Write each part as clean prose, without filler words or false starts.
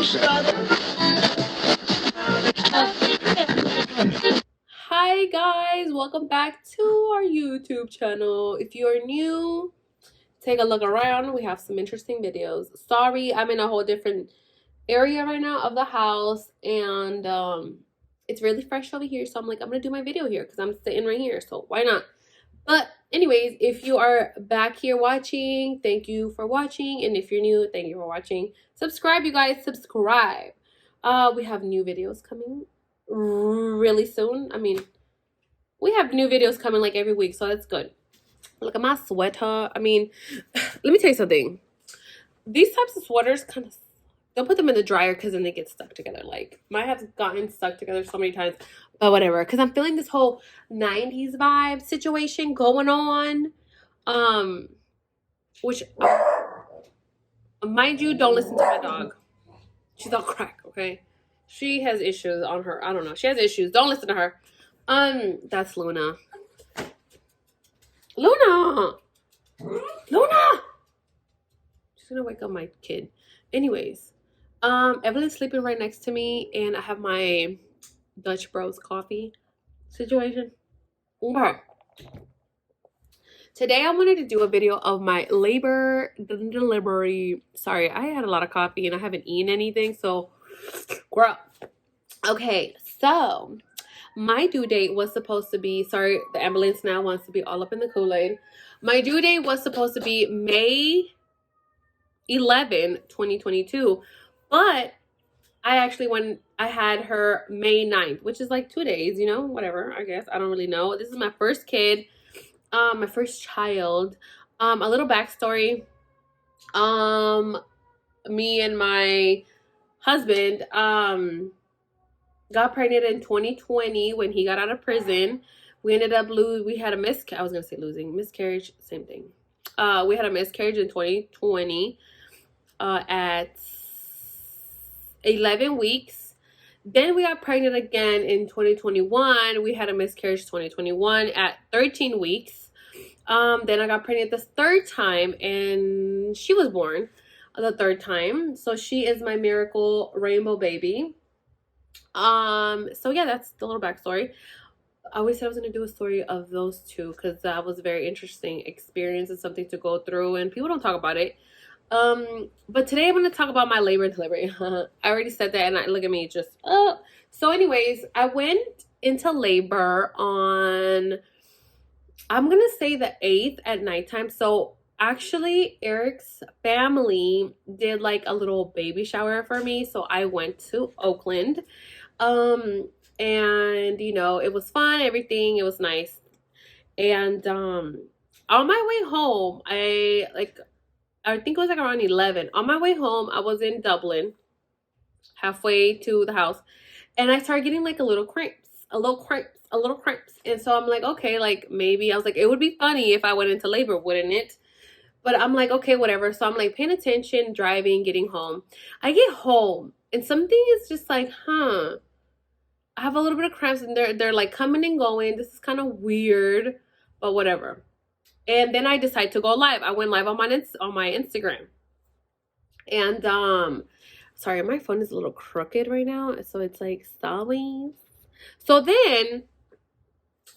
Hi guys, welcome back to our YouTube channel. If you are new, take a look around. We have some interesting videos. Sorry, I'm in a whole different area right now of the house, and it's really fresh over here, so I'm like, I'm gonna do my video here because I'm sitting right here, so why not? But anyways, if you are back here watching, thank you for watching, and if you're new, thank you for watching. Subscribe, you guys, subscribe. We have new videos coming really soon. I mean, we have new videos coming like every week, so that's good. Look at my sweater. I mean, let me tell you something. These types of sweaters kind of, don't put them in the dryer because then they get stuck together. Like, mine have gotten stuck together so many times, but whatever. Because I'm feeling this whole 90s vibe situation going on. Which, mind you, don't listen to my dog. She's on crack, okay? She has issues on her. I don't know. She has issues. Don't listen to her. That's Luna. Luna! Luna! She's gonna wake up my kid. Anyways, Evelyn's sleeping right next to me, and I have my Dutch Bros coffee situation. Okay. Today I wanted to do a video of my labor delivery. Sorry, I had a lot of coffee and I haven't eaten anything, so girl. Okay, so my due date was supposed to be, sorry, the ambulance now wants to be all up in the Kool-Aid. My due date was supposed to be May 11, 2022, but I had her May 9th, which is like 2 days, you know, whatever, I guess. I don't really know. This is my first kid, my first child. A little backstory. Me and my husband, got pregnant in 2020 when he got out of prison. We ended up miscarriage, same thing. We had a miscarriage in 2020 at 11 weeks. Then we got pregnant again in 2021. We had a miscarriage 2021 at 13 weeks. Then I got pregnant this third time, and she was born the third time. So she is my miracle rainbow baby. So yeah, that's the little backstory. I always said I was going to do a story of those two because that was a very interesting experience and something to go through, and people don't talk about it. But today I'm going to talk about my labor and delivery. I already said that, and look at me just, So anyways, I went into labor on, I'm going to say the 8th at nighttime. So actually, Eric's family did like a little baby shower for me. So I went to Oakland. And you know, it was fun, everything, it was nice. And on my way home, I think it was like around 11. On my way home, I was in Dublin, halfway to the house, and I started getting like a little cramps. And so I'm like, okay, like maybe, I was like, it would be funny if I went into labor, wouldn't it? But I'm like, okay, whatever. So I'm like paying attention, driving, getting home. I get home and something is just like, I have a little bit of cramps, and they're like coming and going. This is kind of weird, but whatever. And then I decided to go live. I went live on my Instagram. And sorry, my phone is a little crooked right now, so it's like sideways. So then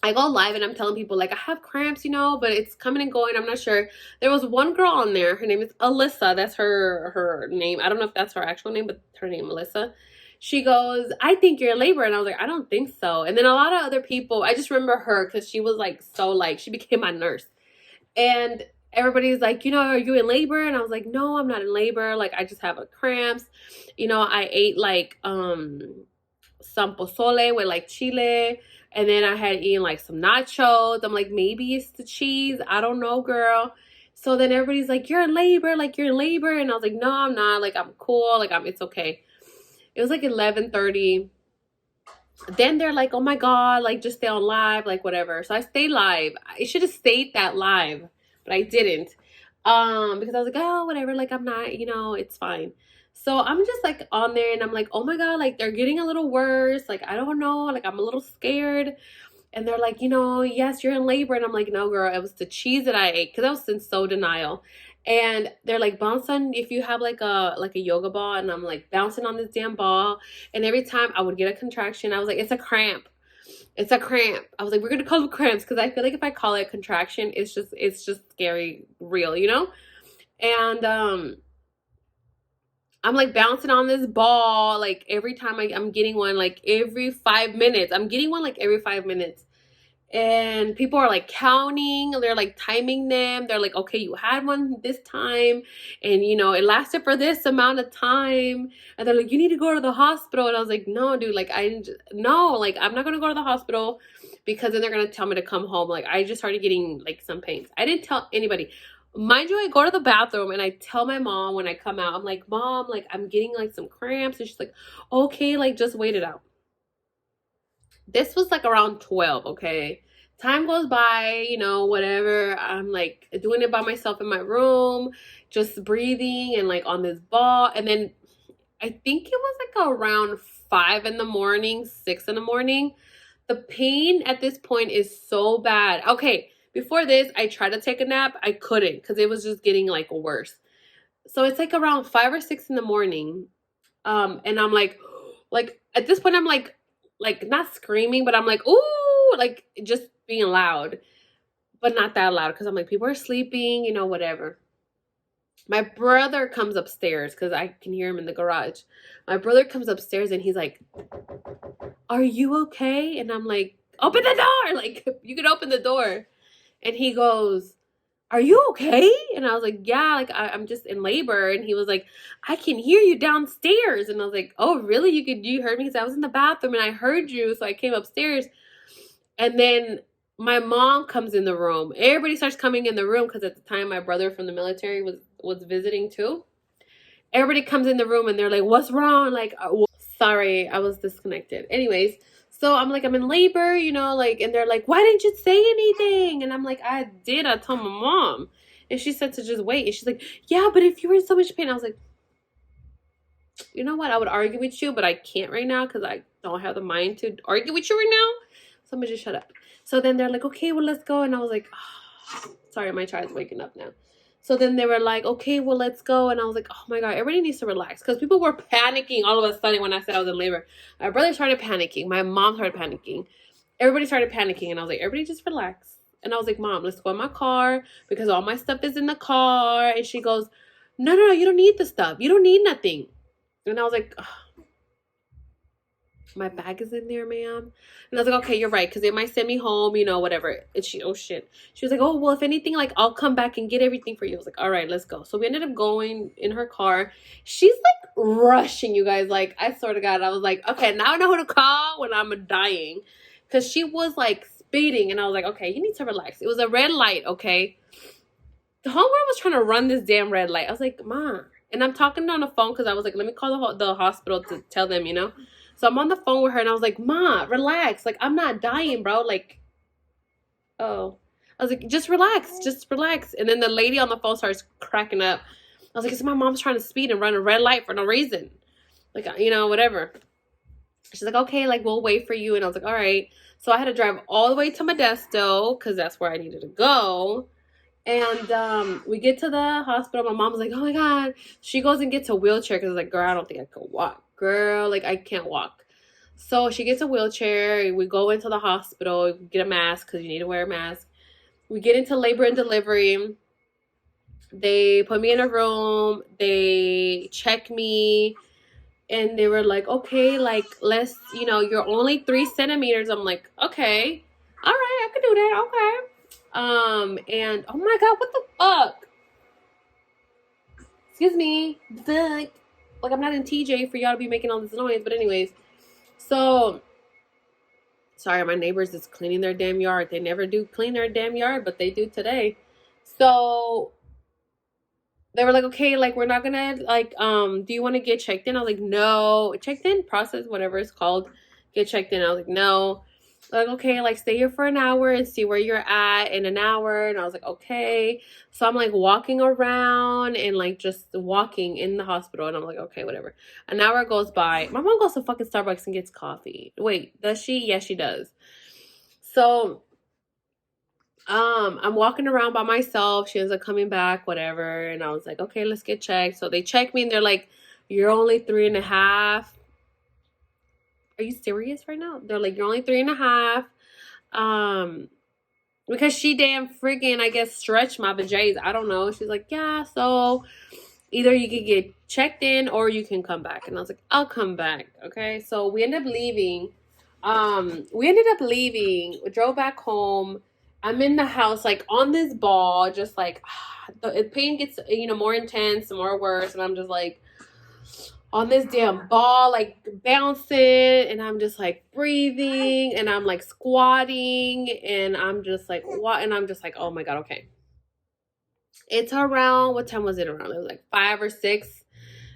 I go live and I'm telling people like I have cramps, you know, but it's coming and going. I'm not sure. There was one girl on there. Her name is Alyssa. That's her name. I don't know if that's her actual name, but her name Alyssa. She goes, I think you're in labor. And I was like, I don't think so. And then a lot of other people, I just remember her because she was like, so like, she became my nurse. And everybody's like, you know, are you in labor? And I was like, no, I'm not in labor. Like, I just have a cramps. You know, I ate like some pozole with like chile. And then I had eaten like some nachos. I'm like, maybe it's the cheese. I don't know, girl. So then everybody's like, you're in labor. Like, you're in labor. And I was like, no, I'm not. Like, I'm cool. Like, it's okay. It was like 11:30. Then they're like, oh my God, like just stay on live, like whatever. So I stayed live. I should have stayed that live, but I didn't. Because I was like, oh, whatever, like I'm not, you know, it's fine. So I'm just like on there and I'm like, oh my God, like they're getting a little worse. Like, I don't know, like I'm a little scared. And they're like, you know, yes, you're in labor. And I'm like, no, girl, it was the cheese that I ate because I was in so denial. And they're like, bounce on, if you have like a yoga ball, and I'm like bouncing on this damn ball, and every time I would get a contraction, I was like, it's a cramp. It's a cramp. I was like, we're gonna call them cramps, because I feel like if I call it contraction, it's just scary real, you know? And I'm like bouncing on this ball like every time I'm getting one, like every 5 minutes. I'm getting one like every 5 minutes. And people are like counting, they're like timing them. They're like, okay, you had one this time, and it lasted for this amount of time. And they're like, you need to go to the hospital. And I was like, no, dude, like no, like I'm not gonna go to the hospital, because then they're gonna tell me to come home. Like I just started getting like some pains. I didn't tell anybody. Mind you, I go to the bathroom and I tell my mom when I come out, I'm like, Mom, like I'm getting like some cramps. And she's like, okay, like just wait it out. This was like around 12, okay? Time goes by, whatever. I'm like doing it by myself in my room, just breathing and like on this ball. And then I think it was like around 5 in the morning, 6 in the morning. The pain at this point is so bad. Okay, before this, I tried to take a nap. I couldn't, because it was just getting like worse. So it's like around 5 or 6 in the morning. And I'm like at this point, I'm like not screaming, but I'm like, ooh, like just being loud, but not that loud, because I'm like, people are sleeping, whatever. My brother comes upstairs, because I can hear him in the garage. My brother comes upstairs and he's like, are you okay? And I'm like, open the door. Like, you can open the door. And he goes, are you okay? And I was like, yeah, like I'm just in labor. And he was like, I can hear you downstairs. And I was like, oh, really? You heard me? Because I was in the bathroom and I heard you. So I came upstairs. And then my mom comes in the room. Everybody starts coming in the room, because at the time my brother from the military was visiting too. Everybody comes in the room and they're like, what's wrong? Like, sorry, I was disconnected. Anyways, so I'm like, I'm in labor, like, and they're like, why didn't you say anything? And I'm like, I did. I told my mom. And she said to just wait. And she's like, yeah, but if you were in so much pain. I was like, you know what? I would argue with you, but I can't right now, because I don't have the mind to argue with you right now. So I'm gonna just shut up. So then they're like, okay, well, let's go. And I was like, oh, sorry, my child's waking up now. So then they were like, okay, well, let's go. And I was like, oh my God, everybody needs to relax. Because people were panicking all of a sudden when I said I was in labor. My brother started panicking. My mom started panicking. Everybody started panicking. And I was like, everybody just relax. And I was like, Mom, let's go in my car, because all my stuff is in the car. And she goes, no, you don't need the stuff. You don't need nothing. And I was like, oh, my bag is in there, ma'am. And I was like, okay, you're right, because they might send me home, whatever. And oh shit. She was like, oh, well, if anything, like, I'll come back and get everything for you. I was like, all right, let's go. So we ended up going in her car. She's like rushing, you guys. Like, I swear to God, I was like, okay, now I know who to call when I'm dying. Because she was like speeding, and I was like, okay, you need to relax. It was a red light, okay? The homegirl was trying to run this damn red light. I was like, Mom. And I'm talking on the phone, because I was like, let me call the hospital to tell them, So I'm on the phone with her, and I was like, Ma, relax. Like, I'm not dying, bro. Like, oh. I was like, just relax. Just relax. And then the lady on the phone starts cracking up. I was like, it's my mom's trying to speed and run a red light for no reason. Like, whatever. She's like, okay, like, we'll wait for you. And I was like, all right. So I had to drive all the way to Modesto, because that's where I needed to go. And we get to the hospital. My mom was like, oh my God. She goes and gets a wheelchair, because I was like, girl, I don't think I could walk. Girl, like, I can't walk. So she gets a wheelchair. We go into the hospital, get a mask, because you need to wear a mask. We get into labor and delivery. They put me in a room. They check me. And they were like, okay, like, let's, you're only 3 centimeters. I'm like, okay. All right, I can do that. Okay. And oh my God, what the fuck? Excuse me. Like, I'm not in TJ for y'all to be making all this noise. But anyways, so sorry, my neighbors is cleaning their damn yard. They never do clean their damn yard, but they do today. So they were like, okay, like, we're not gonna, like, do you want to get checked in? I was like, no. Checked in, process, whatever it's called. Get checked in. I was like, no. Like, okay, like, stay here for an hour and see where you're at in an hour. And I was like, okay. So I'm like walking around and like just walking in the hospital. And I'm like, okay, whatever. An hour goes by. My mom goes to fucking Starbucks and gets coffee. Wait, does she? Yes, she does. So I'm walking around by myself. She ends up coming back, whatever. And I was like, okay, let's get checked. So they check me and they're like, you're only 3.5. Are you serious right now? They're like, you're only 3.5. Because she damn freaking, I guess, stretched my vajays. I don't know. She's like, yeah, so either you can get checked in or you can come back. And I was like, I'll come back. Okay. So we ended up leaving. We drove back home. I'm in the house, like on this ball, just like the pain gets, more intense, more worse. And I'm just like on this damn ball, like bouncing. And I'm just like breathing and I'm like squatting. And I'm just like, what? And I'm just like, oh my God, okay. It's around, what time was it around? It was like 5 or 6.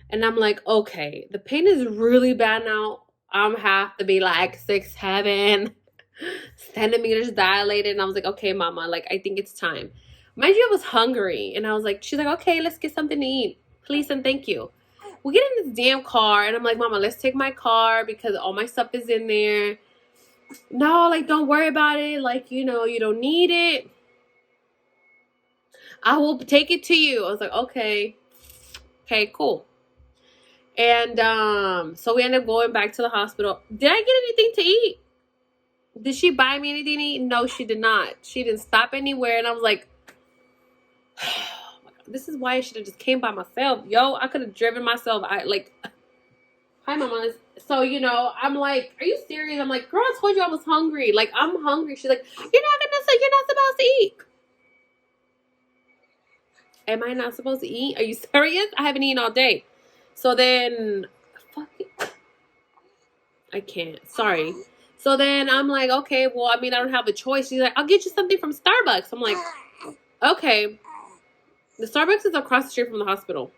And I'm like, okay, the pain is really bad now. I'm have to be like 6, 7 centimeters dilated. And I was like, okay, mama, like, I think it's time. Mind you, I was hungry. And I was like, she's like, okay, let's get something to eat. Please and thank you. We get in this damn car. And I'm like, mama, let's take my car because all my stuff is in there. No, like, don't worry about it. Like, you don't need it. I will take it to you. I was like, okay. Okay, cool. And so we ended up going back to the hospital. Did I get anything to eat? Did she buy me anything to eat? No, she did not. She didn't stop anywhere. And I was like, oh my God, this is why I should have just came by myself. Yo, I could have driven myself. Hi, mama. So, I'm like, are you serious? I'm like, girl, I told you I was hungry. Like, I'm hungry. She's like, you're not supposed to eat. Am I not supposed to eat? Are you serious? I haven't eaten all day. So then, fuck it. I can't. Sorry. So then I'm like, okay, well, I mean, I don't have a choice. She's like, I'll get you something from Starbucks. I'm like, okay. The Starbucks is across the street from the hospital.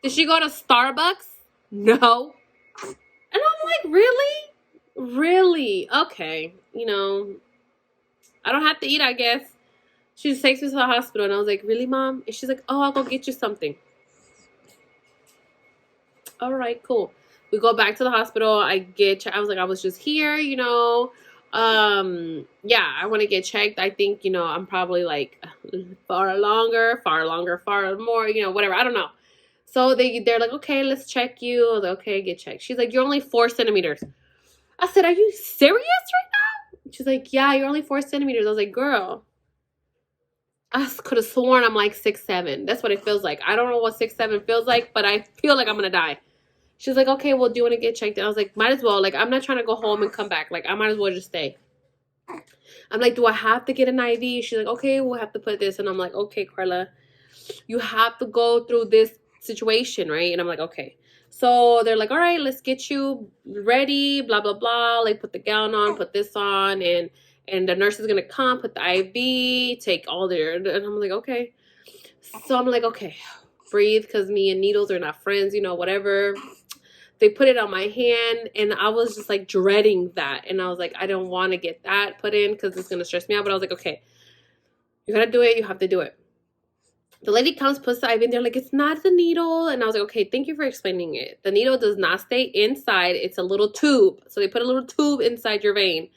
Did she go to Starbucks? No. And I'm like, really? Really? Okay. I don't have to eat, I guess. She just takes me to the hospital. And I was like, really, Mom? And she's like, oh, I'll go get you something. All right, cool. We go back to the hospital. I was like, I was just here, yeah, I want to get checked. I think, I'm probably like far longer, far more, whatever. I don't know. So they're like, okay, let's check you. I was like, okay, get checked. She's like, you're only 4 centimeters. I said, are you serious right now? She's like, yeah, you're only 4 centimeters. I was like, girl, I could have sworn I'm like 6, 7. That's what it feels like. I don't know what 6, 7 feels like, but I feel like I'm going to die. She's like, okay, well, do you want to get checked? And I was like, might as well. Like, I'm not trying to go home and come back. Like, I might as well just stay. I'm like, do I have to get an IV? She's like, okay, we'll have to put this. And I'm like, okay, Carla, you have to go through this situation, right? And I'm like, okay. So they're like, all right, let's get you ready, blah, blah, blah. Like, put the gown on, put this on. And the nurse is going to come, put the IV, take all their... And I'm like, okay. So I'm like, okay, breathe, because me and needles are not friends, whatever. They put it on my hand, and I was just like dreading that. And I was like, I don't want to get that put in because it's going to stress me out. But I was like, okay, you got to do it. You have to do it. The lady comes, puts the IV in there, like, it's not the needle. And I was like, okay, thank you for explaining it. The needle does not stay inside. It's a little tube. So they put a little tube inside your vein.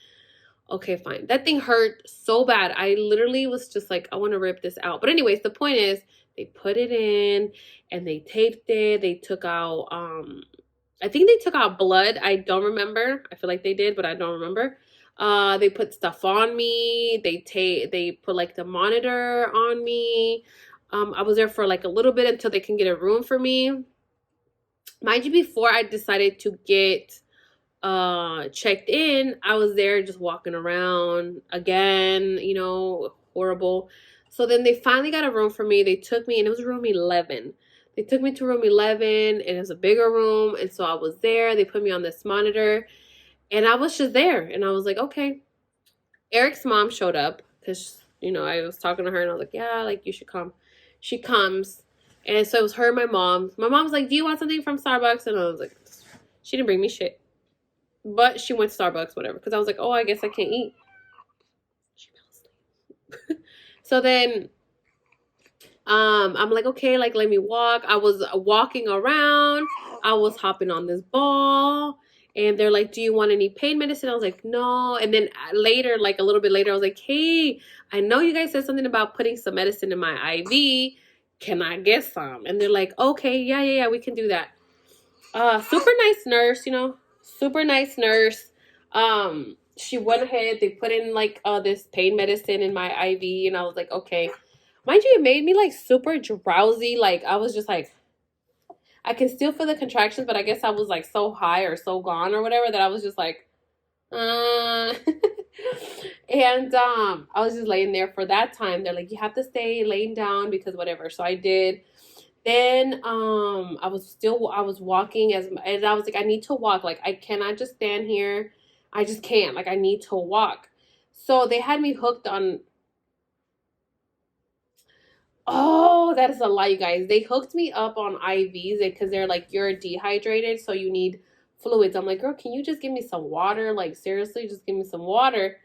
Okay, fine. That thing hurt so bad. I literally was just like, I want to rip this out. But anyways, the point is, they put it in and they taped it. They took out, I think they took out blood. I don't remember. I feel like they did, but I don't remember. They put stuff on me. They put like the monitor on me. I was there for like a little bit until they can get a room for me. Mind you, before I decided to get checked in, I was there just walking around again, horrible. So then they finally got a room for me. They took me, and it was room 11. They took me to room 11, and it was a bigger room. And so I was there. They put me on this monitor, and I was just there. And I was like, okay. Eric's mom showed up because, I was talking to her, and I was like, yeah, like, you should come. She comes. And so it was her and my mom. My mom's like, do you want something from Starbucks? And I was like, she didn't bring me shit. But she went to Starbucks, whatever. Because I was like, oh, I guess I can't eat. She fell asleep. So then I'm like, okay, like, let me walk. I was walking around. I was hopping on this ball. And they're like, do you want any pain medicine? I was like, no. And then later, like a little bit later, I was like, hey, I know you guys said something about putting some medicine in my IV. Can I get some? And they're like, okay, yeah, we can do that. Super nice nurse, super nice nurse. She went ahead, they put in like this pain medicine in my IV, and I was like, okay. Mind you, it made me like super drowsy. Like I was just like, I can still feel the contractions, but I guess I was like so high or so gone or whatever that I was just like, and I was just laying there for that time. They're like, you have to stay laying down because whatever. So I did. Then I was walking and I was like, I need to walk. Like I cannot just stand here. I just can't. Like I need to walk. So they had me hooked on. Oh, that is a lie, you guys. They hooked me up on IVs because they're like, you're dehydrated, so you need fluids. I'm like, girl, can you just give me some water? Like, seriously, just give me some water.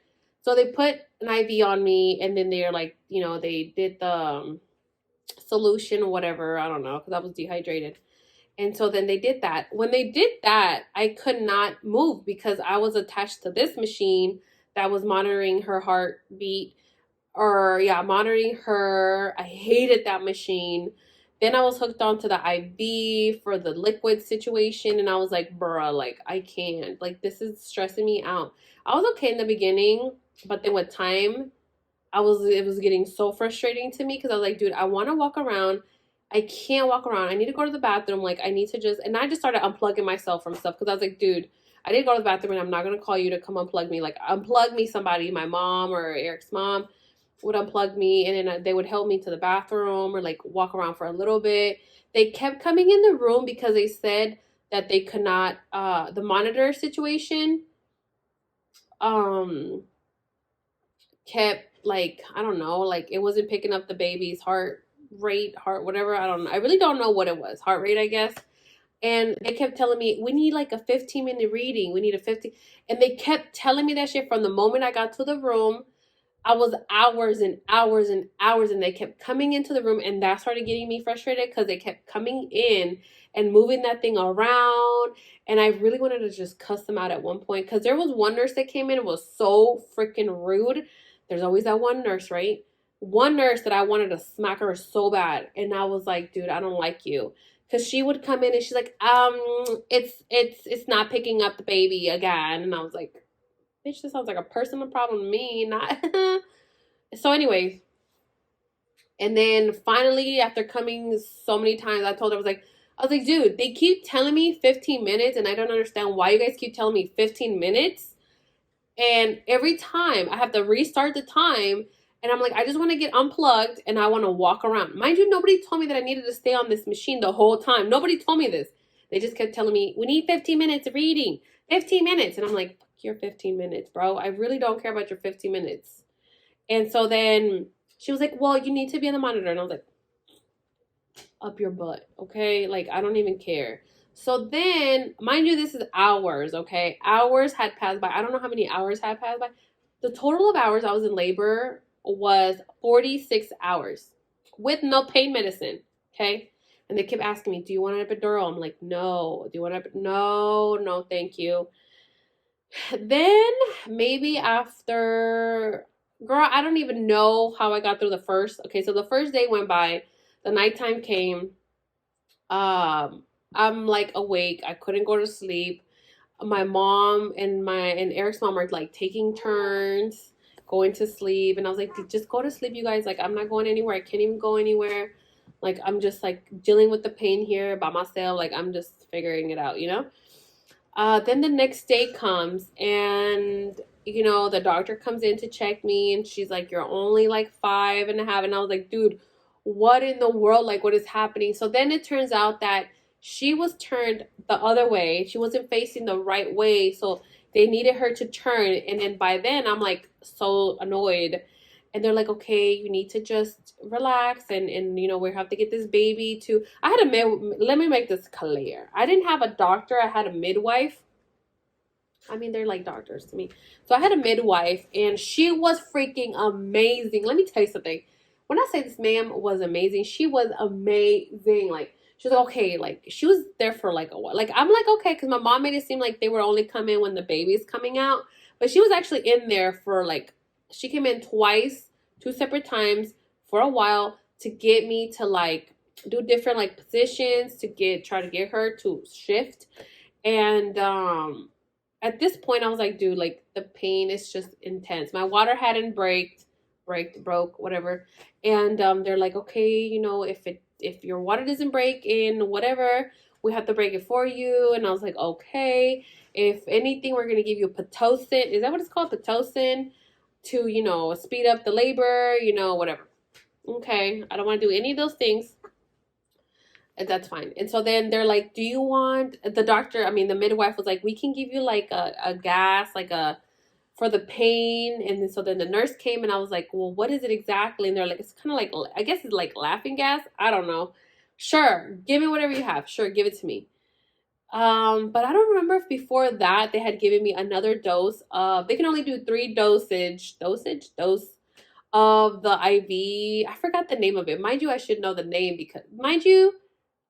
So they put an IV on me, and then they're like, they did the solution or whatever. I don't know, because I was dehydrated. And so then they did that. When they did that, I could not move because I was attached to this machine that was monitoring her heartbeat monitoring her. I hated that machine. Then I was hooked onto the IV for the liquid situation, and I was like, bruh, like I can't. Like this is stressing me out. I was okay in the beginning, but then with time, it was getting so frustrating to me because I was like, dude, I want to walk around. I can't walk around. I need to go to the bathroom. Like I need to and I just started unplugging myself from stuff because I was like, dude, I need to go to the bathroom and I'm not going to call you to come unplug me. Like unplug me somebody, my mom or Eric's mom would unplug me, and then they would help me to the bathroom or like walk around for a little bit. They kept coming in the room because they said that they could not, the monitor situation, kept like, I don't know, like it wasn't picking up the baby's heart rate, whatever. I don't know. I really don't know what it was. Heart rate, I guess. And they kept telling me, we need like a 15-minute reading. We need a 15. And they kept telling me that shit from the moment I got to the room. I was hours and hours and hours, and they kept coming into the room, and that started getting me frustrated because they kept coming in and moving that thing around, and I really wanted to just cuss them out at one point because there was one nurse that came in and was so freaking rude. There's always that one nurse, right? One nurse that I wanted to smack her so bad, and I was like, dude, I don't like you. Because she would come in and she's like, it's not picking up the baby again, and I was like, bitch, this sounds like a personal problem to me, not. So anyways, and then finally, after coming so many times, I was like, dude, they keep telling me 15 minutes, and I don't understand why you guys keep telling me 15 minutes. And every time I have to restart the time, and I'm like, I just want to get unplugged, and I want to walk around. Mind you, nobody told me that I needed to stay on this machine the whole time. Nobody told me this. They just kept telling me, we need 15 minutes of reading. 15 minutes. And I'm like, your 15 minutes, bro. I really don't care about your 15 minutes. And so then she was like, well, you need to be on the monitor. And I was like, up your butt, okay? Like, I don't even care. So then, mind you, this is hours, okay? Hours had passed by. I don't know how many hours had passed by. The total of hours I was in labor was 46 hours with no pain medicine, okay? And they kept asking me, do you want an epidural? I'm like, no. Do you want no, thank you. Then maybe after, girl, I don't even know how I got through the first. Okay, so the first day went by. The nighttime came. I'm like awake. I couldn't go to sleep. My mom and Eric's mom are like taking turns going to sleep, and I was like, just go to sleep, you guys. Like, I'm not going anywhere. I can't even go anywhere. Like, I'm just like dealing with the pain here by myself. Like, I'm just figuring it out, Then the next day comes, and the doctor comes in to check me, and she's like, you're only like 5.5. And I was like, dude, what in the world? Like, what is happening? So then it turns out that she was turned the other way. She wasn't facing the right way. So they needed her to turn. And then by then I'm like so annoyed. And they're like, okay, you need to just relax. And we have to get this baby to, let me make this clear. I didn't have a doctor. I had a midwife. I mean, they're like doctors to me. So I had a midwife, and she was freaking amazing. Let me tell you something. When I say this ma'am was amazing, she was amazing. Like, She was like, okay, like she was there for like a while. Like I'm like, okay, because my mom made it seem like they were only coming when the baby's coming out. But she was actually in there for like, she came in twice, two separate times for a while to get me to like do different like positions to try to get her to shift. And at this point I was like, dude, like the pain is just intense. My water hadn't broke, whatever. And they're like, okay, you know, if your water doesn't break in whatever, we have to break it for you. And I was like, okay. If anything, we're gonna give you Pitocin. Is that what it's called? Pitocin to, you know, speed up the labor, you know, whatever. Okay. I don't want to do any of those things. And that's fine. And so then they're like, do you want the doctor? I mean, the midwife was like, we can give you like a gas, like a for the pain. And then, so then the nurse came and I was like, well, what is it exactly? And they're like, it's kind of like, I guess it's like laughing gas. I don't know. Sure. Give me whatever you have. Sure. Give it to me. But I don't remember if before that they had given me another dose of, they can only do 3 dose of the IV. I forgot the name of it. Mind you, I should know the name because, mind you,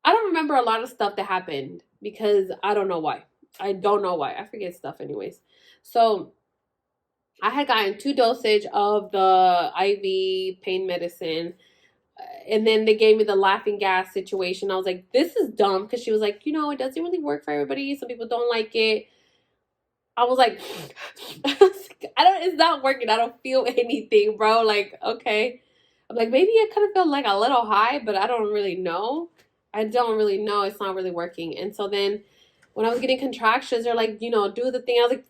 I don't remember a lot of stuff that happened because I don't know why. I don't know why. I forget stuff anyways. So I had gotten 2 dosage of the IV pain medicine. And then they gave me the laughing gas situation. I was like, this is dumb. Because she was like, you know, it doesn't really work for everybody. Some people don't like it. I was like, it's not working. I don't feel anything, bro. Like, okay. I'm like, maybe I could have felt like a little high, but I don't really know. I don't really know. It's not really working. And so then when I was getting contractions, they're like, you know, do the thing. I was like,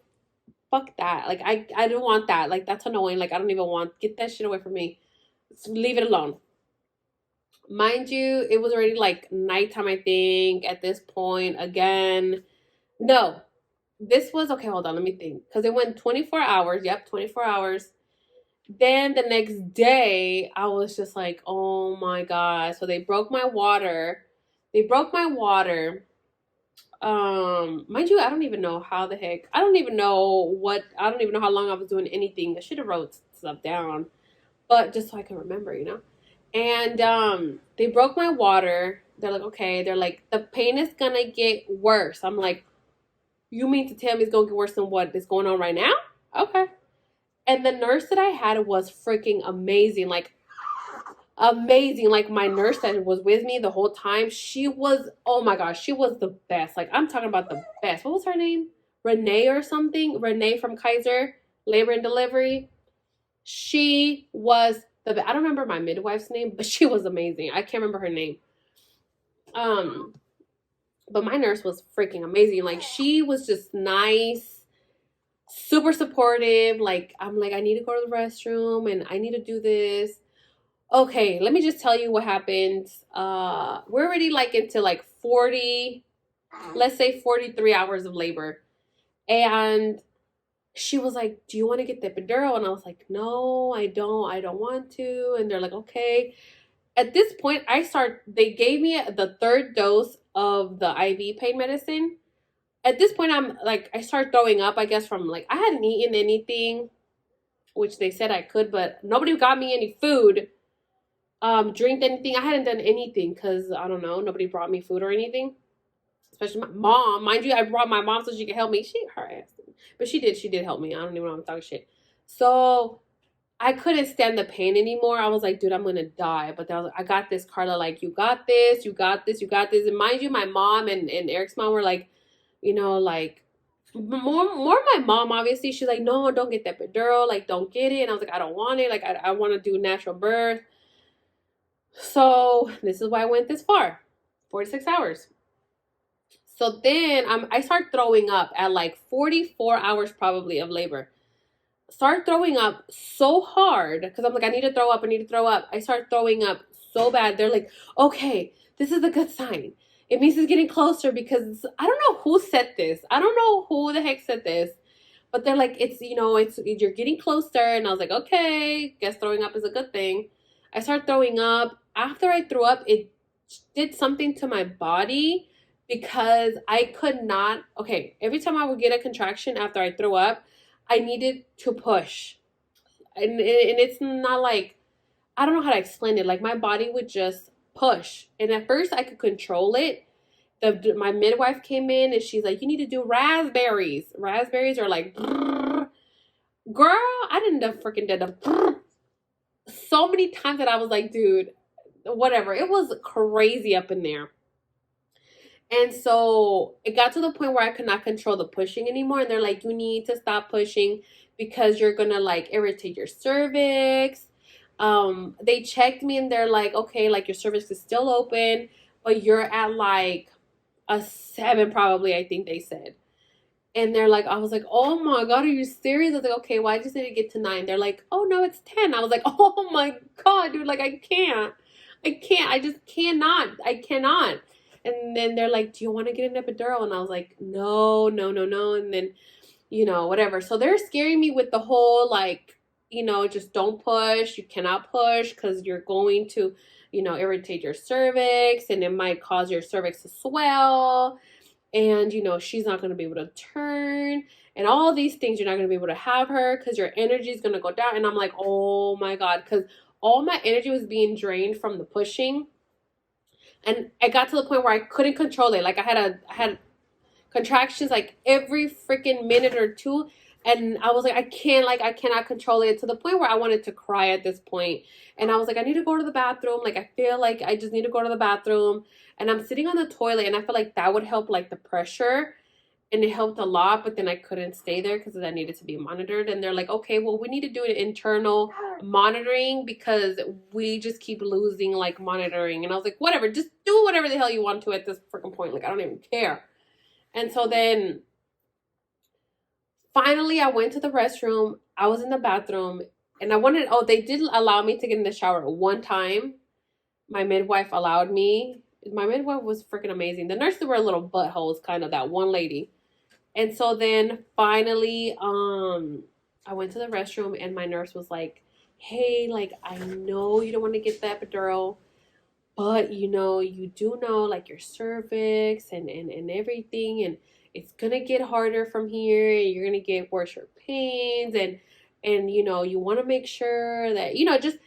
fuck that. Like, I don't want that. Like, that's annoying. Like, I don't even want, get that shit away from me. Just leave it alone. Mind you, it was already like nighttime, I think, at this point. Again, no, this was, okay, hold on, let me think. Because it went 24 hours. Yep, 24 hours. Then the next day, I was just like, oh my God. So they broke my water. Mind you, I don't even know how the heck. I don't even know how long I was doing anything. I should have wrote stuff down. But just so I can remember, you know? And they broke my water. They're like, okay. They're like, the pain is gonna get worse. I'm like, you mean to tell me it's gonna get worse than what is going on right now? Okay. And the nurse that I had was freaking amazing. Like, amazing. Like, my nurse that was with me the whole time, she was, oh my gosh, she was the best. Like, I'm talking about the best. What was her name? Renee or something? Renee from Kaiser Labor and Delivery. She was I don't remember my midwife's name, but she was amazing. I can't remember her name. But my nurse was freaking amazing. Like, she was just nice, super supportive. Like, I'm like, I need to go to the restroom and I need to do this. Okay, let me just tell you what happened. We're already like into like 40, let's say 43 hours of labor. And she was like, do you want to get the epidural? And I was like, no, I don't want to. And they're like, okay. At this point, they gave me the 3rd dose of the IV pain medicine. At this point, I'm like, I start throwing up, I guess, from like, I hadn't eaten anything, which they said I could, but nobody got me any food, drink anything. I hadn't done anything because, I don't know, nobody brought me food or anything. Especially my mom. Mind you, I brought my mom so she could help me. Her ass. But she did help me. I don't even know I'm talking shit. So I couldn't stand the pain anymore. I was like, dude, I'm gonna die. But I got this, Carla, like, you got this, you got this, you got this. And mind you, my mom and Eric's mom were like, you know, like, more my mom, obviously. She's like, no, don't get that epidural. Like, don't get it. And I was like, I don't want it. Like, I want to do natural birth. So this is why I went this far. 46 hours. So then I start throwing up at like 44 hours probably of labor. Start throwing up so hard because I'm like, I need to throw up. I start throwing up so bad. They're like, okay, this is a good sign. It means it's getting closer because I don't know who said this. I don't know who the heck said this. But they're like, you're getting closer. And I was like, okay, guess throwing up is a good thing. I start throwing up. After I threw up, it did something to my body. Because I could not, okay, every time I would get a contraction after I throw up, I needed to push. And it's not like, I don't know how to explain it. Like, my body would just push. And at first I could control it. My midwife came in and she's like, you need to do raspberries. Raspberries are like, girl, I didn't do freaking did the so many times that I was like, dude, whatever. It was crazy up in there. And so it got to the point where I could not control the pushing anymore. And they're like, you need to stop pushing because you're going to like irritate your cervix. They checked me and they're like, okay, like your cervix is still open, but you're at like a 7 probably, I think they said. And they're like, I was like, oh my God, are you serious? I was like, okay, well, I just need to get to 9. They're like, oh no, it's 10. I was like, oh my God, dude, like I can't. I just cannot. I cannot. And then they're like, do you want to get an epidural? And I was like, no, no, no, no. And then, whatever. So they're scaring me with the whole like, just don't push. You cannot push because you're going to, irritate your cervix and it might cause your cervix to swell. And, she's not going to be able to turn and all these things. You're not going to be able to have her because your energy is going to go down. And I'm like, oh my God, because all my energy was being drained from the pushing. And I got to the point where I couldn't control it. Like I had contractions like every freaking minute or two. And I was like, I cannot control it, to the point where I wanted to cry at this point. And I was like, I need to go to the bathroom. Like, I feel like I just need to go to the bathroom. And I'm sitting on the toilet and I feel like that would help like the pressure. And it helped a lot, but then I couldn't stay there because I needed to be monitored. And they're like, okay, well, we need to do an internal monitoring because we just keep losing like monitoring. And I was like, whatever, just do whatever the hell you want to at this freaking point. Like, I don't even care. And so then finally I went to the restroom. I was in the bathroom and they did allow me to get in the shower one time. My midwife allowed me. My midwife was freaking amazing. The nurses were little buttholes, kind of, that one lady. And so then finally, I went to the restroom and my nurse was like, hey, like, I know you don't want to get the epidural, but you do know like your cervix and everything, and it's gonna get harder from here, and you're gonna get worse pains, and you want to make sure that just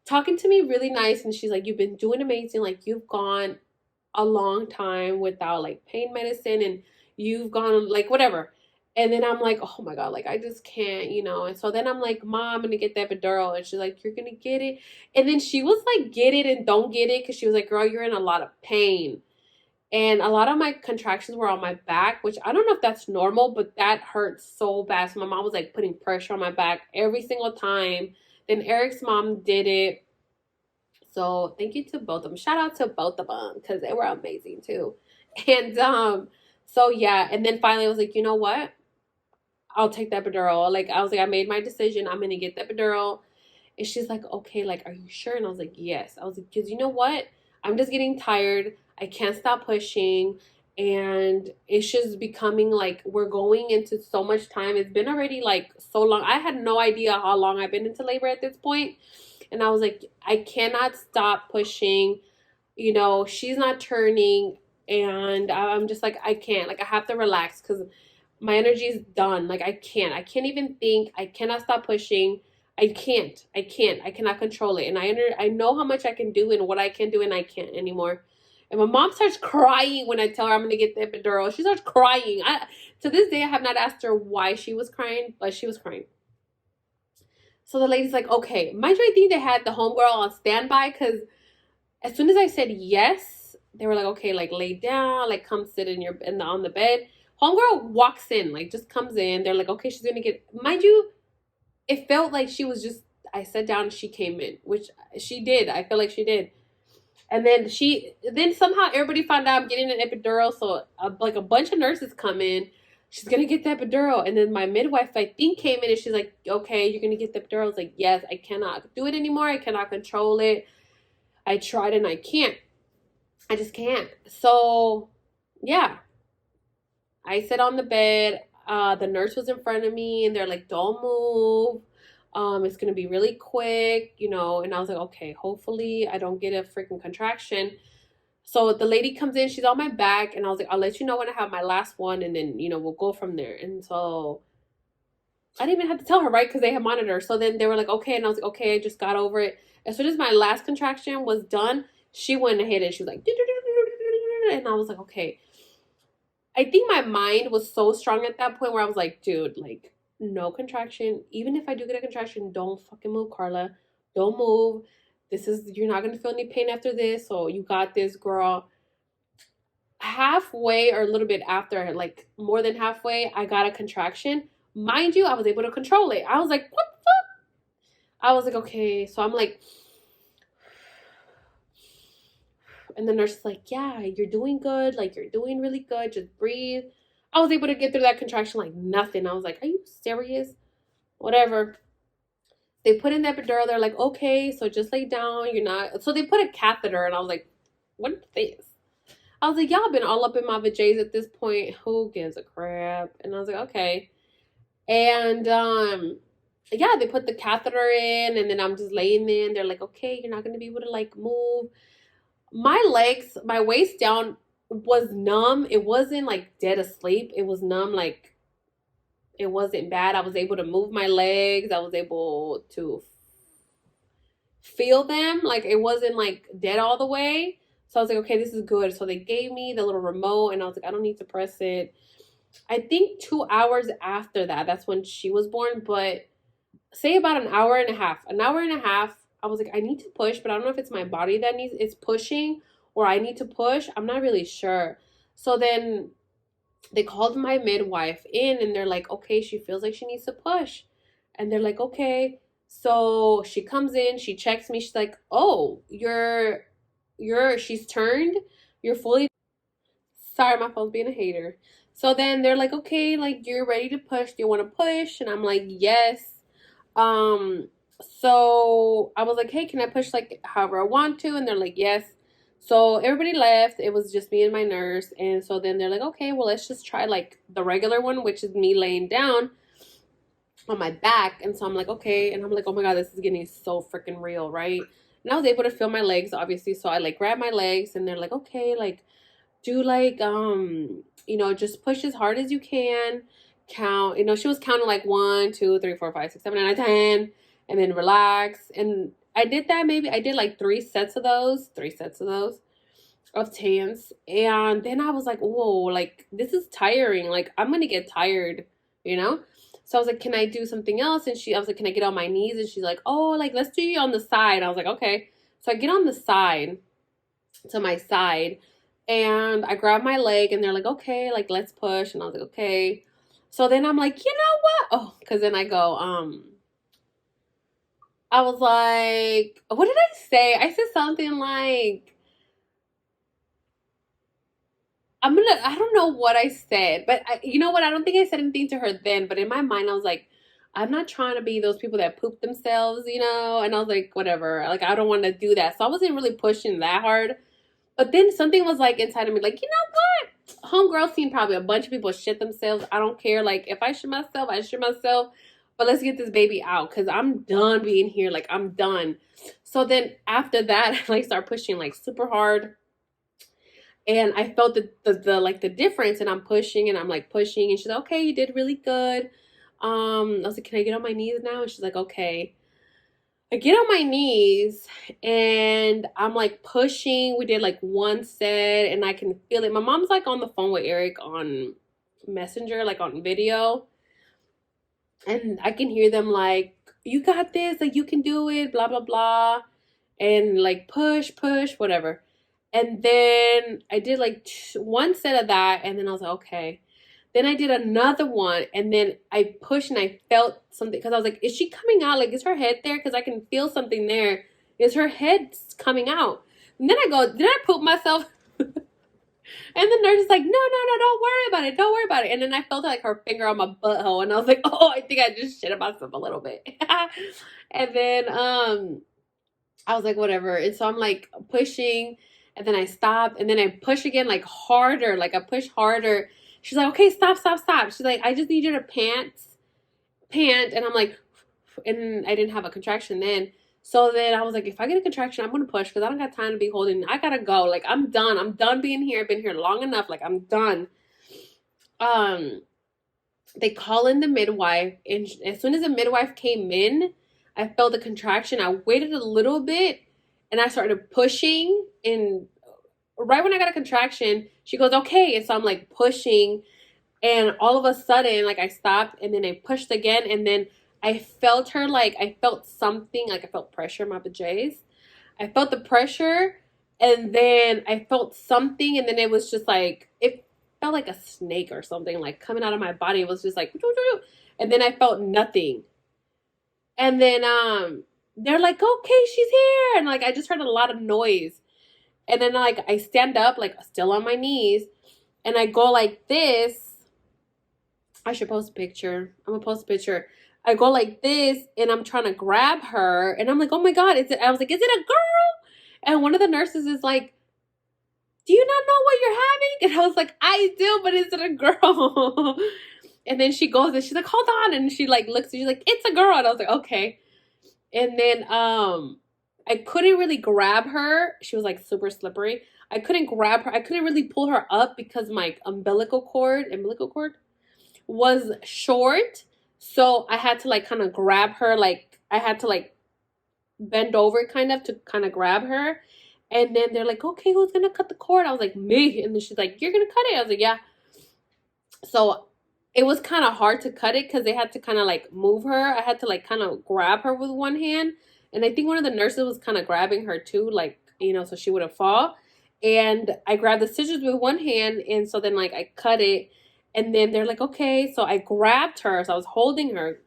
talking to me really nice. And she's like, you've been doing amazing, like you've gone a long time without like pain medicine, and you've gone like whatever. And then I'm like, oh my God, like I just can't, And so then I'm like, Mom, I'm gonna get the epidural. And she's like, you're gonna get it. And then she was like, get it and don't get it, because she was like, girl, you're in a lot of pain. And a lot of my contractions were on my back, which I don't know if that's normal, but that hurt so bad. So my mom was like putting pressure on my back every single time. Then Eric's mom did it. So thank you to both of them. Shout out to both of them because they were amazing too. And so yeah, and then finally I was like, you know what? I'll take the epidural. Like I was like, I made my decision. I'm gonna get the epidural. And she's like, okay, like, are you sure? And I was like, yes. I was like, because you know what? I'm just getting tired. I can't stop pushing. And it's just becoming like we're going into so much time. It's been already like so long. I had no idea how long I've been into labor at this point. And I was like, I cannot stop pushing. She's not turning. And I'm just like, I can't. Like, I have to relax because my energy is done. Like, I can't even think. I cannot stop pushing. I cannot control it. And I know how much I can do and what I can do, and I can't anymore. And my mom starts crying when I tell her I'm going to get the epidural. She starts crying. To this day, I have not asked her why she was crying, but she was crying. So the lady's like, okay. Mind you, I think they had the homegirl on standby, because as soon as I said yes, they were like, okay, like lay down, like come sit on the bed. Homegirl walks in, like just comes in. They're like, okay, she's going to get, mind you, it felt like she was just, I sat down and she came in, which she did. I feel like she did. And then somehow everybody found out I'm getting an epidural. So like a bunch of nurses come in. She's going to get the epidural. And then my midwife, I think, came in and she's like, okay, you're going to get the epidural. I was like, yes, I cannot do it anymore. I cannot control it. I tried and I can't. I just can't. So, yeah. I sit on the bed. The nurse was in front of me and they're like, don't move. It's going to be really quick, and I was like, okay, hopefully I don't get a freaking contraction. So the lady comes in, she's on my back, and I was like, I'll let you know when I have my last one, and then, we'll go from there. And so I didn't even have to tell her, right? Because they have monitors. So then they were like, okay. And I was like, okay, I just got over it. As soon as my last contraction was done, She went ahead and she was like, and I was like, okay. I think my mind was so strong at that point where I was like, dude, like, no contraction. Even if I do get a contraction, don't fucking move, Carla. Don't move. You're not gonna feel any pain after this. So you got this, girl. Halfway or a little bit after, like more than halfway, I got a contraction. Mind you, I was able to control it. I was like, what the fuck? I was like, okay. So I'm like, and the nurse is like, yeah, you're doing good. Like, you're doing really good. Just breathe. I was able to get through that contraction like nothing. I was like, are you serious? Whatever. They put in the epidural. They're like, okay, so just lay down. You're not. So they put a catheter, and I was like, what is this? I was like, y'all been all up in my vajays at this point. Who gives a crap? And I was like, okay. And yeah, they put the catheter in, and then I'm just laying there, and they're like, okay, you're not gonna be able to like move. My legs, my waist down was numb. It wasn't like dead asleep. It was numb, like it wasn't bad. I was able to move my legs. I was able to feel them. Like it wasn't like dead all the way. So I was like, okay, this is good. So they gave me the little remote, and I was like, I don't need to press it. I think 2 hours after that, that's when she was born. But say about an hour and a half. An hour and a half, I was like, I need to push, but I don't know if it's my body that it's pushing or I need to push. I'm not really sure. So then they called my midwife in, and they're like, okay, she feels like she needs to push. And they're like, okay. So she comes in, she checks me, she's like, oh, she's turned, you're fully, sorry, my phone's being a hater. So then they're like, okay, like you're ready to push. Do you want to push? And I'm like, yes. Um, so I was like, hey, can I push like however I want to? And they're like, yes. So everybody left. It was just me and my nurse. And so then they're like, okay, well, let's just try like the regular one, which is me laying down on my back. And so I'm like, okay. And I'm like, oh my God, this is getting so freaking real, right? And I was able to feel my legs, obviously. So I like grab my legs, and they're like, okay, like do like just push as hard as you can. Count, she was counting like 1, 2, 3, 4, 5, 6, 7, 8, 9, 10, and then relax. And I did that, maybe I did like three sets of those of tens. And then I was like, whoa, like this is tiring, like I'm gonna get tired, you know. So I was like, can I do something else? And I was like, can I get on my knees? And she's like, oh, like let's do you on the side. I was like, okay. So I get on the side, to my side, and I grab my leg, and they're like, okay, like let's push. And I was like, okay. So then I'm like, you know what? Oh, because then I go, I was like, what did I say? I said something like, I don't know what I said, but you know what? I don't think I said anything to her then, but in my mind, I was like, I'm not trying to be those people that poop themselves, And I was like, whatever. Like, I don't want to do that. So I wasn't really pushing that hard. But then something was like inside of me, like, you know what? Homegirl seen probably a bunch of people shit themselves. I don't care. Like, if I shit myself, I shit myself. But let's get this baby out, because I'm done being here. Like, I'm done. So then after that, I like start pushing like super hard. And I felt the difference, and I'm pushing, and I'm like pushing, and she's like, okay, you did really good. I was like, can I get on my knees now? And she's like, okay. I get on my knees, and I'm like pushing. We did like one set, and I can feel it. My mom's like on the phone with Eric on Messenger, like on video. And I can hear them like, you got this, like you can do it, blah, blah, blah. And like push, push, whatever. And then I did like one set of that, and then I was like, okay. Then I did another one, and then I pushed, and I felt something, because I was like, is she coming out? Like, is her head there? Because I can feel something there. Is her head coming out? And then I go, did I poop myself? And the nurse is like, no, don't worry about it. Don't worry about it. And then I felt like her finger on my butthole, and I was like, oh, I think I just shit myself a little bit. And then I was like, whatever. And so I'm like pushing, and then I stop, and then I push again, like harder. Like I push harder. She's like, okay, stop. She's like, I just need you to pant. And I'm like, and I didn't have a contraction then. So then I was like, if I get a contraction, I'm going to push, because I don't got time to be holding. I got to go. Like, I'm done. I'm done being here. I've been here long enough. Like, I'm done. They call in the midwife. And as soon as the midwife came in, I felt the contraction. I waited a little bit. and I started pushing, and right when I got a contraction, she goes, okay. And so I'm like pushing, and all of a sudden, like I stopped, and then I pushed again, and then I felt her, like I felt something, like I felt pressure in my vajays. I felt the pressure, and then I felt something, and then it was just like, it felt like a snake or something, like coming out of my body. It was just like, and then I felt nothing. And then they're like, okay, she's here. And like I just heard a lot of noise. And then like I stand up, like still on my knees, and I go like this. I should post a picture. I'm gonna post a picture. I go like this, and I'm trying to grab her, and I'm like, oh my god, is it? I was like, is it a girl? And one of the nurses is like, do you not know what you're having? And I was like, I do, but is it a girl? And then she goes and she's like, hold on, and she like looks, and she's like, it's a girl. And I was like, okay. And then I couldn't really grab her. She was like super slippery. I couldn't grab her. I couldn't really pull her up because my umbilical cord was short. So I had to like kind of grab her. Like I had to like bend over kind of to kind of grab her. And then they're like, okay, who's going to cut the cord? I was like, me. And then she's like, you're going to cut it. I was like, yeah. So it was kind of hard to cut it because they had to kind of like move her. I had to like kind of grab her with one hand. And I think one of the nurses was kind of grabbing her too, like, you know, so she wouldn't fall. And I grabbed the scissors with one hand. And so then like I cut it. And then they're like, okay. So I grabbed her. So I was holding her.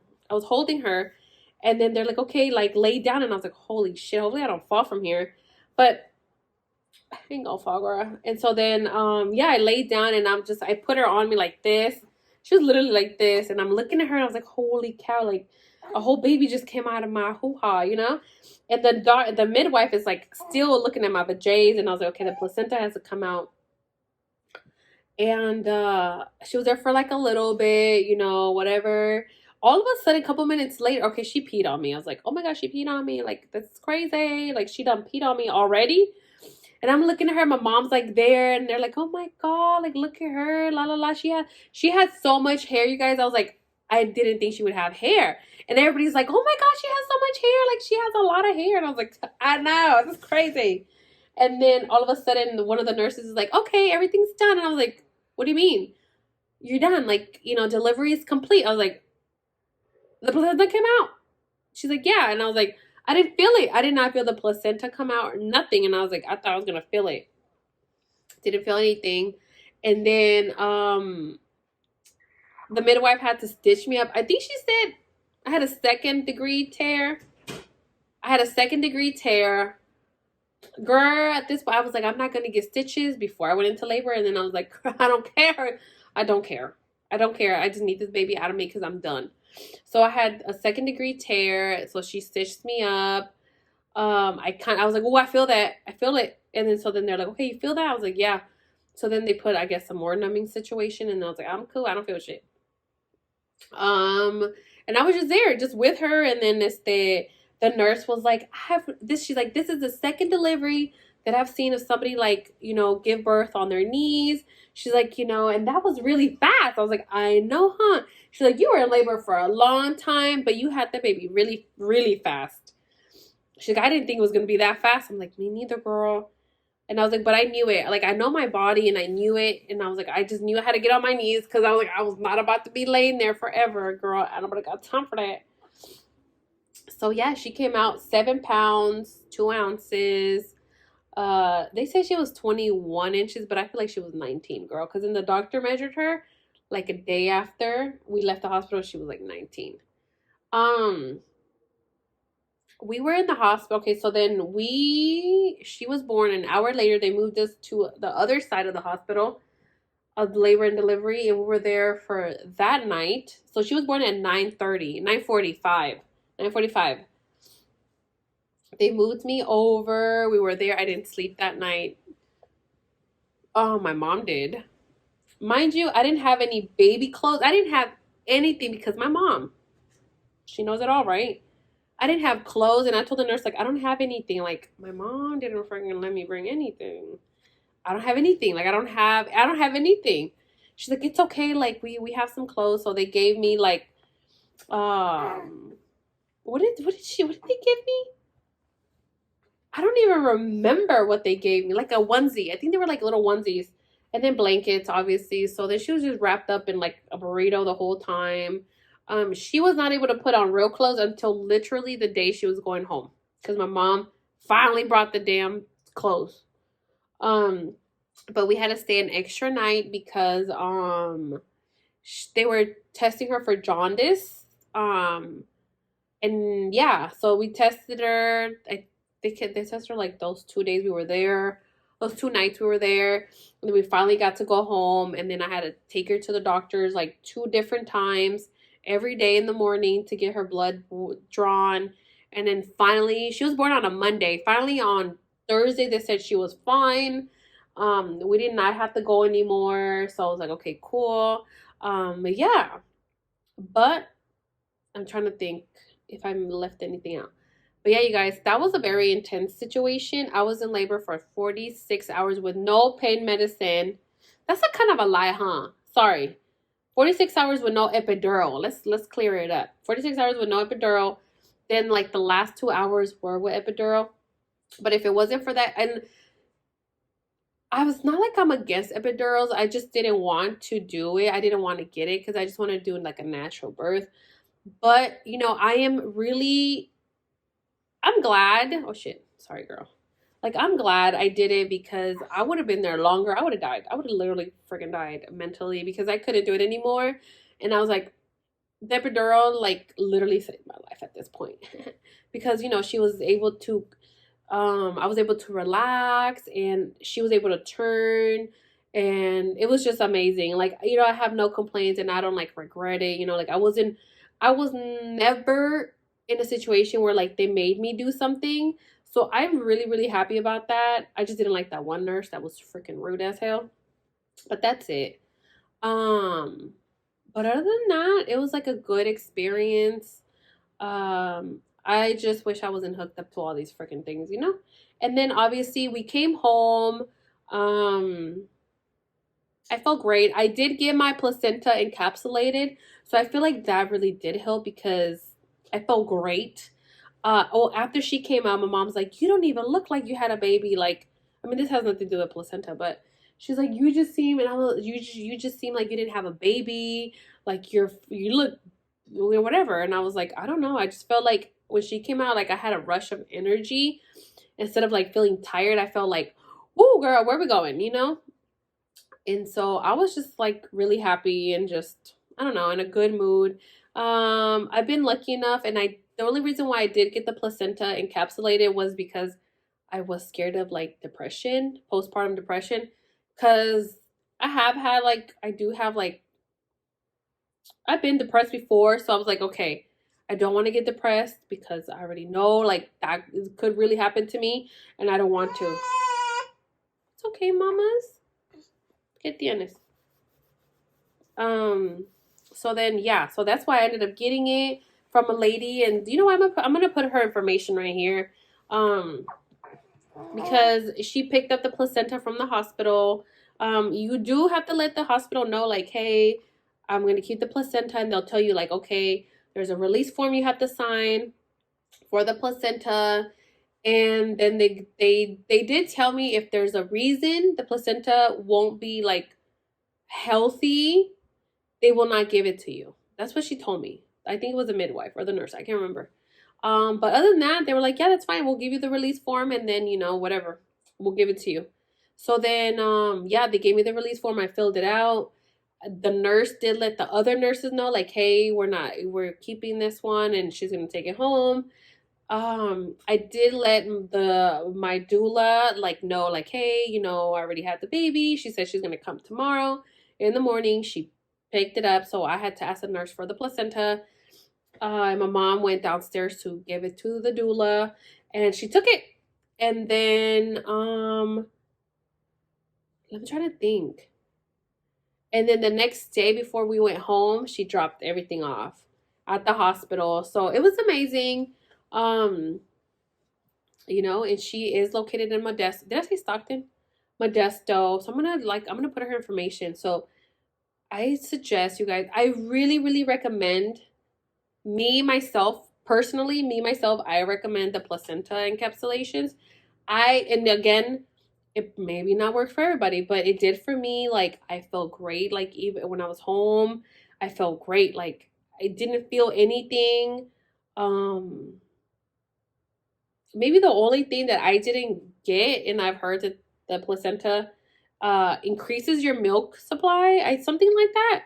And then they're like, okay, like lay down. And I was like, holy shit, hopefully I don't fall from here. But I ain't gonna fall, girl. And so then, yeah, I laid down, and I put her on me like this. She was literally like this, and I'm looking at her, and I was like, holy cow, like a whole baby just came out of my hoo-ha, you know? And the midwife is like still looking at my vajays, and I was like, okay, the placenta has to come out. And she was there for like a little bit, you know, whatever. All of a sudden, a couple minutes later, okay, she peed on me. I was like, oh my gosh, she peed on me. Like, that's crazy. Like, she done peed on me already. And I'm looking at her. My mom's like there, and they're like, "Oh my god! Like, look at her, la la la." She had so much hair, you guys. I was like, I didn't think she would have hair. And everybody's like, "Oh my god, she has so much hair! Like, she has a lot of hair." And I was like, I know, it's crazy. And then all of a sudden, one of the nurses is like, "Okay, everything's done." And I was like, "What do you mean? You're done? Like, you know, delivery is complete?" I was like, "The placenta came out." She's like, "Yeah." And I was like, I didn't feel it. I did not feel the placenta come out or nothing. And I was like, I thought I was going to feel it. Didn't feel anything. And then the midwife had to stitch me up. I think she said I had a second-degree tear. Girl, at this point, I was like, I'm not going to get stitches before I went into labor. And then I was like, I don't care. I don't care. I just need this baby out of me because I'm done. So I had a second-degree tear. So she stitched me up. I was like, oh, I feel that. I feel it. And then so then they're like, okay, you feel that? I was like, yeah. So then they put, I guess, some more numbing situation. And I was like, I'm cool. I don't feel shit. And I was just there, just with her. And then the nurse was like, I have this. She's like, this is the second delivery that I've seen of somebody like, you know, give birth on their knees. She's like, you know, and that was really fast. I was like, I know, huh? She's like, you were in labor for a long time, but you had the baby really, really fast. She's like, I didn't think it was going to be that fast. I'm like, me neither, girl. And I was like, but I knew it. Like, I know my body, and I knew it. And I was like, I just knew I had to get on my knees because I was like, I was not about to be laying there forever, girl. I don't got time for that. So, yeah, she came out 7 pounds, 2 ounces. They said she was 21 inches, but I feel like she was 19, girl. Because then the doctor measured her like a day after we left the hospital. She was like 19. We were in the hospital. Okay, so then she was born an hour later. They moved us to the other side of the hospital of labor and delivery, and we were there for that night. So she was born at 9:45. They moved me over. We were there. I didn't sleep that night. Oh, my mom did. Mind you, I didn't have any baby clothes. I didn't have anything because my mom, she knows it all, right? I didn't have clothes, and I told the nurse, like, I don't have anything. Like, my mom didn't freaking let me bring anything. I don't have anything. Like, I don't have anything. She's like, it's okay. Like, we have some clothes. So they gave me like, what did they give me? I don't even remember what they gave me. Like a onesie. I think they were like little onesies. And then blankets, obviously. So then she was just wrapped up in like a burrito the whole time. She was not able to put on real clothes until literally the day she was going home. Because my mom finally brought the damn clothes. Um, but we had to stay an extra night because they were testing her for jaundice. And yeah, so we tested her. They tested her like those 2 days we were there, those 2 nights we were there, and then we finally got to go home. And then I had to take her to the doctors like 2 different times every day in the morning to get her blood drawn. And then finally, she was born on a Monday. Finally, on Thursday, they said she was fine. We did not have to go anymore. So I was like, okay, cool. But yeah, but I'm trying to think if I left anything out. But yeah, you guys, that was a very intense situation. I was in labor for 46 hours with no pain medicine. That's a kind of a lie, huh? Sorry. 46 hours with no epidural. Let's clear it up. 46 hours with no epidural. Then like the last 2 hours were with epidural. But if it wasn't for that, and I was not like I'm against epidurals. I just didn't want to do it. I didn't want to get it because I just wanted to do like a natural birth. But, I'm glad. Oh shit. Sorry, girl. Like, I'm glad I did it because I would have been there longer. I would have died. I would have literally freaking died mentally because I couldn't do it anymore. And I was like, the epidural, like, literally saved my life at this point. Because, she was able to, I was able to relax and she was able to turn. And it was just amazing. Like, I have no complaints and I don't, like, regret it. Like, I was never in a situation where, like, they made me do something. So I'm really, really happy about that. I just didn't like that one nurse that was freaking rude as hell. But that's it. Um, but other than that, it was like a good experience. I just wish I wasn't hooked up to all these freaking things. And then obviously we came home. Um, I felt great. I did get my placenta encapsulated, so I feel like that really did help because I felt great. After she came out, my mom's like, "You don't even look like you had a baby." Like, I mean, this has nothing to do with placenta, but she's like, "You just seem," and I was, you just seem like you didn't have a baby. Like you look, whatever." And I was like, I don't know. I just felt like when she came out, like I had a rush of energy instead of like feeling tired. I felt like, "Whoa, girl, where we going?" And so I was just like really happy and just, I don't know, in a good mood. I've been lucky enough, and the only reason why I did get the placenta encapsulated was because I was scared of like depression, postpartum depression, because I do have like, I've been depressed before. So I was like, okay, I don't want to get depressed because I already know like that could really happen to me and I don't want to. It's okay, mamas. ¿Qué tienes? So then, yeah, so that's why I ended up getting it from a lady. And you know what? I'm gonna put her information right here. Because she picked up the placenta from the hospital. You do have to let the hospital know, like, hey, I'm going to keep the placenta, and they'll tell you, like, okay, there's a release form you have to sign for the placenta. And then they did tell me if there's a reason the placenta won't be like healthy, they will not give it to you. That's what she told me. I think it was a midwife or the nurse. I can't remember. But other than that, they were like, yeah, that's fine. We'll give you the release form and then, whatever. We'll give it to you. So then, yeah, they gave me the release form. I filled it out. The nurse did let the other nurses know, like, hey, we're keeping this one and she's going to take it home. I did let my doula, like, know, like, hey, I already had the baby. She said she's going to come tomorrow in the morning. She picked it up. So I had to ask the nurse for the placenta. And my mom went downstairs to give it to the doula and she took it. And then, let me try to think. And then the next day before we went home, she dropped everything off at the hospital. So it was amazing. And she is located in Modesto. Did I say Stockton? Modesto. So I'm gonna put her information. So I suggest you guys, I really, really recommend me, myself, I recommend the placenta encapsulations. And again, it maybe not work for everybody, but it did for me. Like, I felt great. Like, even when I was home, I felt great. Like, I didn't feel anything. Um, Maybe the only thing that I didn't get, and I've heard that the placenta increases your milk supply. Something like that,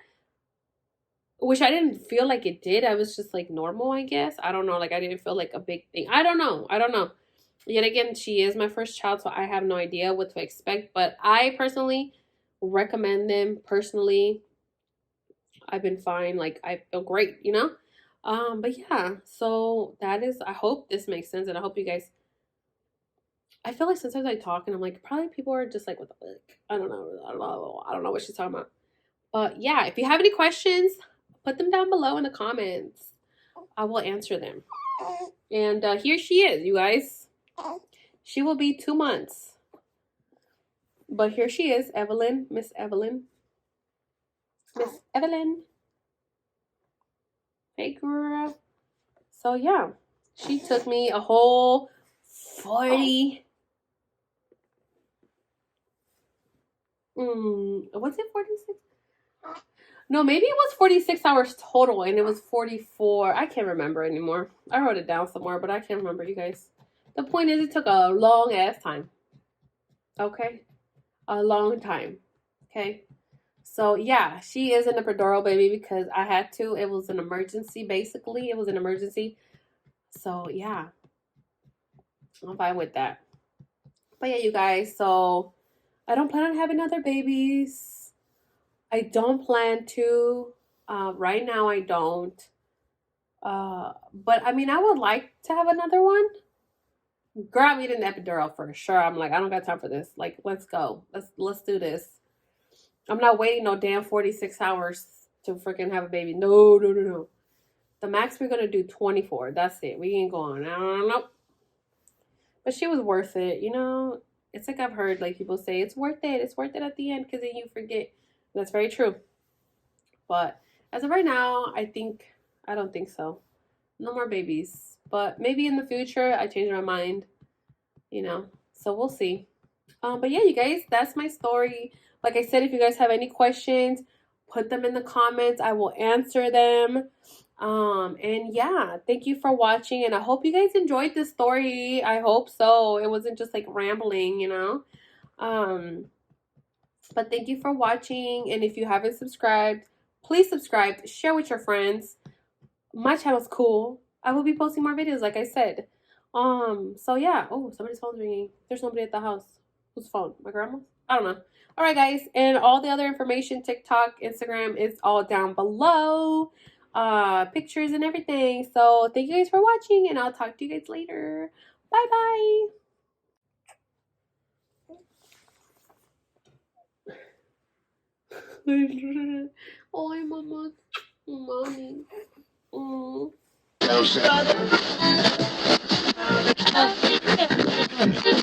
which I didn't feel like it did. I was just like normal, I guess. I don't know. Like, I didn't feel like a big thing. I don't know. I don't know. Yet again, she is my first child, so I have no idea what to expect. But I personally recommend them. Personally, I've been fine. Like, I feel great, you know. But yeah, so that is. I hope this makes sense, and I hope you guys. I feel like sometimes I talk and I'm like, probably people are just like, what the fuck? I don't know. I don't know. I don't know what she's talking about. But yeah, if you have any questions, put them down below in the comments. I will answer them. And here she is, you guys. She will be 2 months. But here she is, Evelyn, Miss Evelyn. Miss Evelyn. Hey, girl. So yeah, she took me a whole 40. Was it 46? No, maybe it was 46 hours total and it was 44. I can't remember anymore. I wrote it down somewhere, but I can't remember, you guys. The point is, it took a long ass time. Okay? A long time. Okay? So, yeah, she is an epidural baby because I had to. It was an emergency, basically. It was an emergency. So, yeah, I'm fine with that. But, yeah, you guys, so I don't plan on having other babies. I don't plan to. Right now, I don't. But I mean, I would like to have another one. Girl, I need an epidural for sure. I'm like, I don't got time for this. Like, let's go. Let's do this. I'm not waiting no damn 46 hours to freaking have a baby. No, no, no, no. The max we're gonna do 24. That's it. We ain't going. I don't know. But she was worth it, you know. It's like I've heard like people say it's worth it. It's worth it at the end because then you forget. That's very true. But as of right now, I don't think so. No more babies. But maybe in the future I change my mind, you know. So we'll see. But yeah, you guys, that's my story. Like I said, if you guys have any questions, put them in the comments. I will answer them. And yeah, thank you for watching, and I hope you guys enjoyed this story. I hope so. It wasn't just like rambling, you know. Um, but thank you for watching, and if you haven't subscribed, please subscribe, share with your friends. My channel's cool. I will be posting more videos, like I said. So yeah. Oh, somebody's phone's ringing. There's nobody at the house. Whose phone? My grandma's? I don't know. All right, guys, and all the other information, TikTok, Instagram, is all down below. Pictures and everything. So thank you guys for watching, and I'll talk to you guys later. Bye bye. Oi, mama. Mommy.